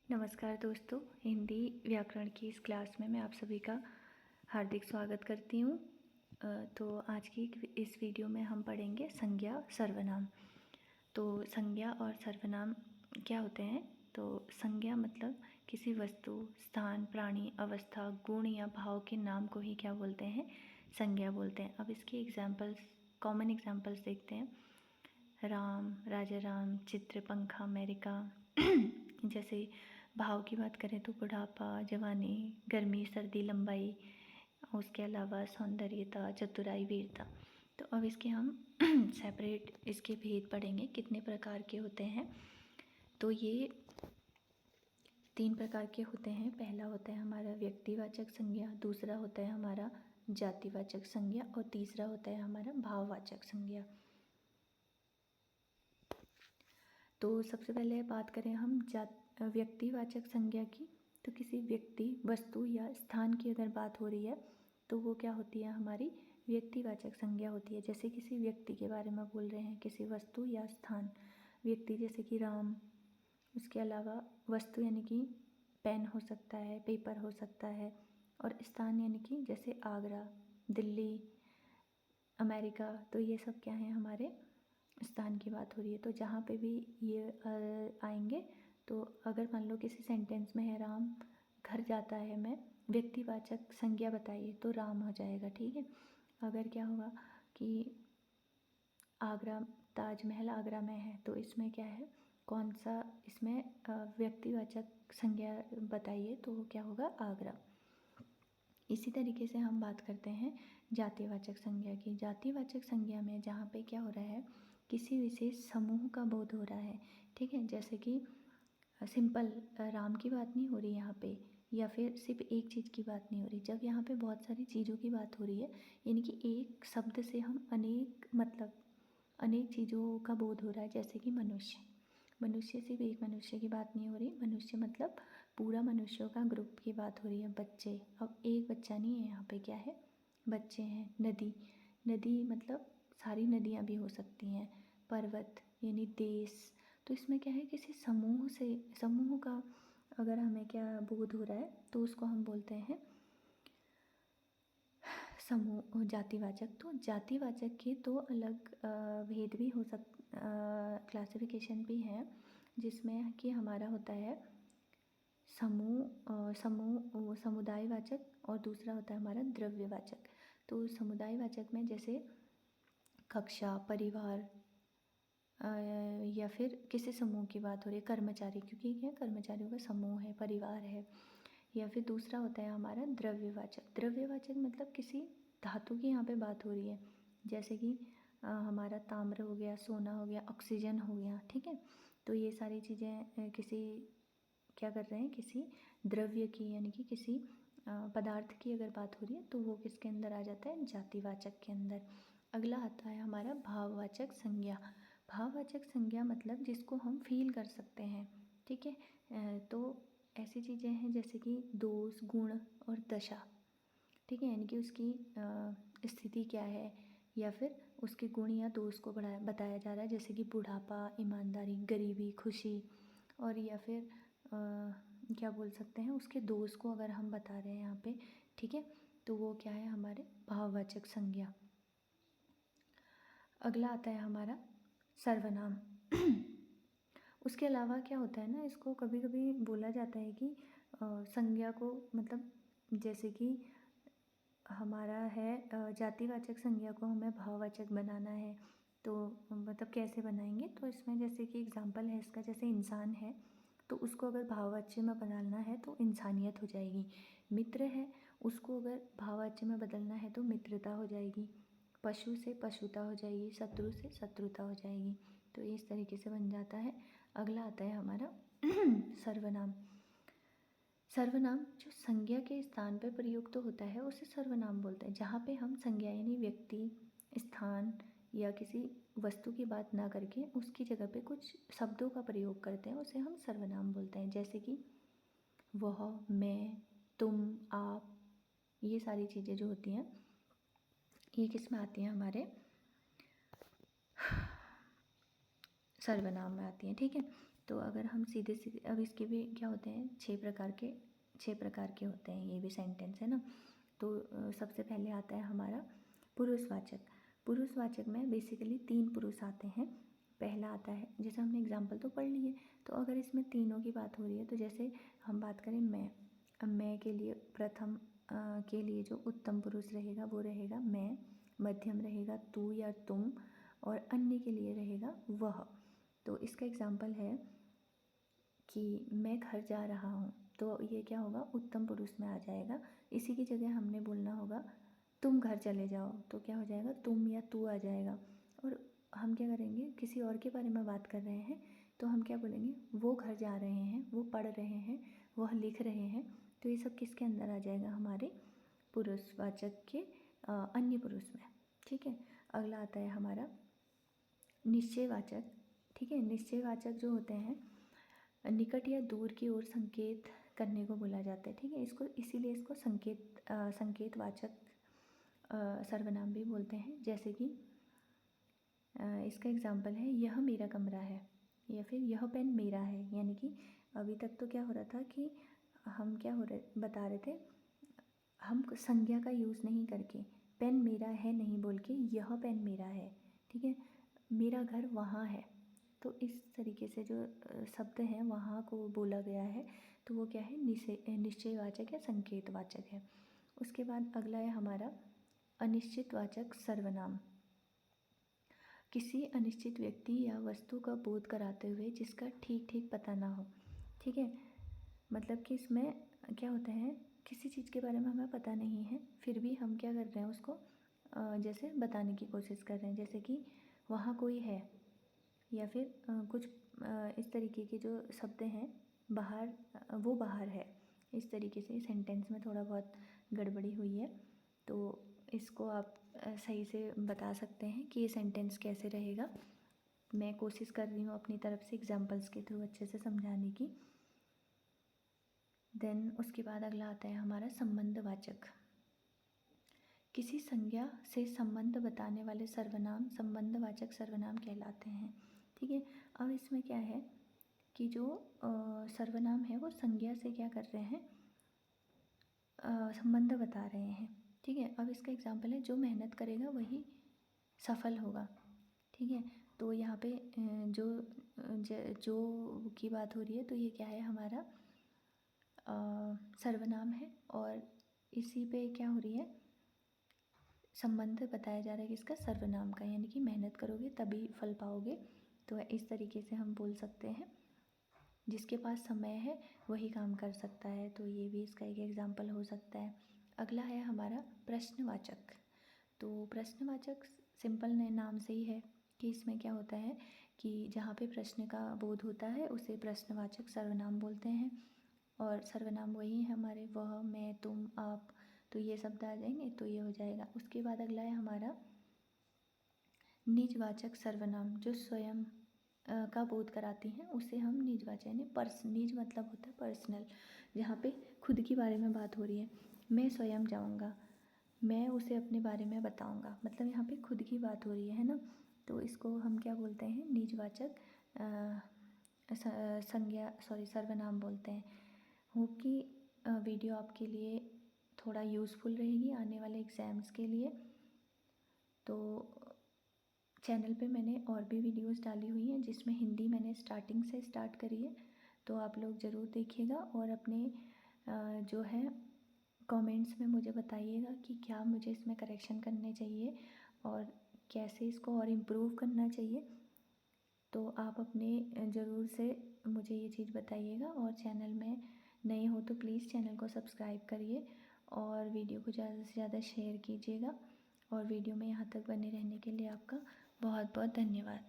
नमस्कार दोस्तों, हिंदी व्याकरण की इस क्लास में मैं आप सभी का हार्दिक स्वागत करती हूँ। तो आज की इस वीडियो में हम पढ़ेंगे संज्ञा सर्वनाम। तो संज्ञा और सर्वनाम क्या होते हैं? तो संज्ञा मतलब किसी वस्तु, स्थान, प्राणी, अवस्था, गुण या भाव के नाम को ही क्या बोलते हैं? संज्ञा बोलते हैं। अब इसके एग्जाम्पल्स, कॉमन एग्जाम्पल्स देखते हैं। राम, राजा राम, चित्र, पंखा, अमेरिका। जैसे भाव की बात करें तो बुढ़ापा, जवानी, गर्मी, सर्दी, लंबाई, उसके अलावा सौंदर्यता, चतुराई, वीरता। तो अब इसके हम सेपरेट इसके भेद पढ़ेंगे, कितने प्रकार के होते हैं। तो ये 3 प्रकार के होते हैं। पहला होता है हमारा व्यक्तिवाचक संज्ञा, दूसरा होता है हमारा जातिवाचक संज्ञा और तीसरा होता है हमारा भाववाचक संज्ञा। तो सबसे पहले बात करें हम व्यक्तिवाचक संज्ञा की, तो किसी व्यक्ति, वस्तु या स्थान की अगर बात हो रही है तो वो क्या होती है? हमारी व्यक्तिवाचक संज्ञा होती है। जैसे किसी व्यक्ति के बारे में बोल रहे हैं, किसी वस्तु या स्थान। व्यक्ति जैसे कि राम, उसके अलावा वस्तु यानी कि पेन हो सकता है, पेपर हो सकता है, और स्थान यानी कि जैसे आगरा, दिल्ली, अमेरिका। तो ये सब क्या है? हमारे स्थान की बात हो रही है। तो जहाँ पे भी ये आएंगे, तो अगर मान लो किसी सेंटेंस में है राम घर जाता है, मैं व्यक्तिवाचक संज्ञा बताइए, तो राम हो जाएगा। ठीक है। अगर क्या होगा कि आगरा, ताजमहल आगरा में है, तो इसमें क्या है, कौन सा इसमें व्यक्तिवाचक संज्ञा बताइए, तो वो क्या होगा? आगरा। इसी तरीके से हम बात करते हैं जातिवाचक संज्ञा की। जातिवाचक संज्ञा में जहाँ पे क्या हो रहा है, किसी विशेष समूह का बोध हो रहा है। ठीक है। जैसे कि सिंपल राम की बात नहीं हो रही यहाँ पे, या फिर सिर्फ एक चीज़ की बात नहीं हो रही। जब यहाँ पे बहुत सारी चीज़ों की बात हो रही है, यानी कि एक शब्द से हम अनेक चीज़ों का बोध हो रहा है। जैसे कि मनुष्य सिर्फ एक मनुष्य की बात नहीं हो रही। मनुष्य मतलब पूरा मनुष्यों का ग्रुप की बात हो रही है। बच्चे, अब एक बच्चा नहीं है यहाँ पे, क्या है? बच्चे हैं। नदी मतलब सारी नदियाँ भी हो सकती हैं। पर्वत यानी देश। तो इसमें क्या है, किसी समूह का अगर हमें क्या बोध हो रहा है, तो उसको हम बोलते हैं समूह, जातिवाचक। तो जातिवाचक के 2 अलग भेद भी हो क्लासिफिकेशन भी हैं, जिसमें कि हमारा होता है समुदायवाचक और दूसरा होता है हमारा द्रव्यवाचक। तो समुदायवाचक में जैसे कक्षा, परिवार, या फिर किसी समूह की बात हो रही है, कर्मचारी, क्योंकि क्या कर्मचारियों का समूह है, परिवार है। या फिर दूसरा होता है हमारा द्रव्यवाचक मतलब किसी धातु की यहाँ पे बात हो रही है। जैसे कि हमारा ताम्र हो गया, सोना हो गया, ऑक्सीजन हो गया। ठीक है। तो ये सारी चीज़ें किसी क्या कर रहे हैं, किसी द्रव्य की यानी कि किसी पदार्थ की अगर बात हो रही है, तो वो किसके अंदर आ जाता है? जातिवाचक के अंदर। अगला आता है हमारा भाववाचक संज्ञा। भाववाचक संज्ञा मतलब जिसको हम फील कर सकते हैं। ठीक है। तो ऐसी चीज़ें हैं जैसे कि दोष, गुण और दशा। ठीक है। यानी कि उसकी स्थिति क्या है, या फिर उसके गुण या दोष को बताया जा रहा है। जैसे कि बुढ़ापा, ईमानदारी, गरीबी, खुशी, और या फिर क्या बोल सकते हैं, उसके दोष को अगर हम बता रहे हैं यहाँ पे। ठीक है। तो वो क्या है? हमारे भाववाचक संज्ञा। अगला आता है हमारा सर्वनाम। उसके अलावा क्या होता है ना, इसको कभी कभी बोला जाता है कि संज्ञा को मतलब जैसे कि हमारा है जातिवाचक संज्ञा को हमें भाववाचक बनाना है, तो मतलब कैसे बनाएंगे? तो इसमें जैसे कि एग्जांपल है इसका, जैसे इंसान है, तो उसको अगर भाववाच्य में बदलना है तो इंसानियत हो जाएगी। मित्र है, उसको अगर भाववाच्य में बदलना है तो मित्रता हो जाएगी। पशु से पशुता हो जाएगी, शत्रु से शत्रुता हो जाएगी। तो इस तरीके से बन जाता है। अगला आता है हमारा सर्वनाम। सर्वनाम जो संज्ञा के स्थान पर प्रयुक्त होता है उसे सर्वनाम बोलते हैं। जहाँ पे हम संज्ञा यानी व्यक्ति, स्थान या किसी वस्तु की बात ना करके उसकी जगह पे कुछ शब्दों का प्रयोग करते हैं, उसे हम सर्वनाम बोलते हैं। जैसे कि वह, मैं, तुम, आप, ये सारी चीज़ें जो होती हैं ये किस में आती हैं? हमारे सर्वनाम में आती हैं। ठीक है। तो अगर हम सीधे सीधे, अब इसके भी क्या होते हैं, 6 प्रकार के होते हैं, ये भी सेंटेंस है ना। तो सबसे पहले आता है हमारा पुरुषवाचक। पुरुषवाचक में बेसिकली 3 पुरुष आते हैं। पहला आता है, जैसे हमने एग्जाम्पल तो पढ़ लिए, तो अगर इसमें तीनों की बात हो रही है, तो जैसे हम बात करें मैं के लिए प्रथम के लिए जो उत्तम पुरुष रहेगा वो रहेगा मैं, मध्यम रहेगा तू या तुम, और अन्य के लिए रहेगा वह। तो इसका एग्जाम्पल है कि मैं घर जा रहा हूँ, तो ये क्या होगा, उत्तम पुरुष में आ जाएगा। इसी की जगह हमने बोलना होगा तुम घर चले जाओ, तो क्या हो जाएगा, तुम या तू आ जाएगा। और हम क्या करेंगे, किसी और के बारे में बात कर रहे हैं तो हम क्या बोलेंगे, वो घर जा रहे हैं, वो पढ़ रहे हैं, वह लिख रहे हैं। तो ये सब किसके अंदर आ जाएगा, हमारे पुरुषवाचक के अन्य पुरुष में। ठीक है। अगला आता है हमारा निश्चयवाचक। ठीक है। निश्चयवाचक जो होते हैं, निकट या दूर की ओर संकेत करने को बोला जाता है। ठीक है। इसको इसीलिए इसको संकेतवाचक सर्वनाम भी बोलते हैं। जैसे कि इसका एग्जाम्पल है, यह मेरा कमरा है, या फिर यह पेन मेरा है। यानी कि अभी तक तो क्या हो रहा था कि हम बता रहे थे, हम संज्ञा का यूज़ नहीं करके, पेन मेरा है नहीं बोल के यह पेन मेरा है। ठीक है। मेरा घर वहाँ है, तो इस तरीके से जो शब्द हैं वहाँ को बोला गया है, तो वो क्या है, निश्चयवाचक या संकेतवाचक है। उसके बाद अगला है हमारा अनिश्चितवाचक सर्वनाम। किसी अनिश्चित व्यक्ति या वस्तु का बोध कराते हुए जिसका ठीक ठीक पता ना हो। ठीक है। मतलब कि इसमें क्या होता है, किसी चीज़ के बारे में हमें पता नहीं है, फिर भी हम क्या कर रहे हैं, उसको जैसे बताने की कोशिश कर रहे हैं। जैसे कि वहाँ कोई है, या फिर कुछ इस तरीके के जो शब्द हैं, बाहर, वो बाहर है, इस तरीके से सेंटेंस में थोड़ा बहुत गड़बड़ी हुई है। तो इसको आप सही से बता सकते हैं कि ये सेंटेंस कैसे रहेगा। मैं कोशिश कर रही हूँ अपनी तरफ से एग्जांपल्स के थ्रू अच्छे से समझाने की। देन उसके बाद अगला आता है हमारा संबंधवाचक। किसी संज्ञा से संबंध बताने वाले सर्वनाम संबंधवाचक सर्वनाम कहलाते हैं। ठीक है। अब इसमें क्या है कि जो सर्वनाम है वो संज्ञा से क्या कर रहे हैं, संबंध बता रहे हैं। ठीक है। अब इसका एग्जाम्पल है, जो मेहनत करेगा वही सफल होगा। ठीक है। तो यहाँ पे जो की बात हो रही है, तो ये क्या है, हमारा सर्वनाम है, और इसी पे क्या हो रही है, संबंध बताया जा रहा है किसका, सर्वनाम का। यानी कि मेहनत करोगे तभी फल पाओगे। तो इस तरीके से हम बोल सकते हैं, जिसके पास समय है वही काम कर सकता है। तो ये भी इसका एक एग्जाम्पल हो सकता है। अगला है हमारा प्रश्नवाचक। तो प्रश्नवाचक सिंपल नाम से ही है कि इसमें क्या होता है कि जहाँ पे प्रश्न का बोध होता है उसे प्रश्नवाचक सर्वनाम बोलते हैं। और सर्वनाम वही है हमारे, वह, मैं, तुम, आप, तो ये शब्द आ जाएंगे, तो ये हो जाएगा। उसके बाद अगला है हमारा निजवाचक सर्वनाम, जो स्वयं का बोध कराती हैं उसे हम निजवाचक, यानी निज मतलब होता है पर्सनल, जहाँ पे खुद के बारे में बात हो रही है। मैं स्वयं जाऊँगा, मैं उसे अपने बारे में बताऊँगा, मतलब यहाँ पे खुद की बात हो रही है ना। तो इसको हम क्या बोलते हैं, निजवाचक सर्वनाम बोलते हैं। होप कि वीडियो आपके लिए थोड़ा यूज़फुल रहेगी आने वाले एग्ज़ाम्स के लिए। तो चैनल पे मैंने और भी वीडियोस डाली हुई हैं, जिसमें हिंदी मैंने स्टार्टिंग से स्टार्ट करी है, तो आप लोग ज़रूर देखिएगा। और अपने जो है कमेंट्स में मुझे बताइएगा कि क्या मुझे इसमें करेक्शन करने चाहिए और कैसे इसको और इम्प्रूव करना चाहिए। तो आप अपने ज़रूर से मुझे ये चीज़ बताइएगा। और चैनल में नए हो तो प्लीज़ चैनल को सब्सक्राइब करिए, और वीडियो को ज़्यादा से ज़्यादा शेयर कीजिएगा। और वीडियो में यहाँ तक बने रहने के लिए आपका बहुत बहुत धन्यवाद।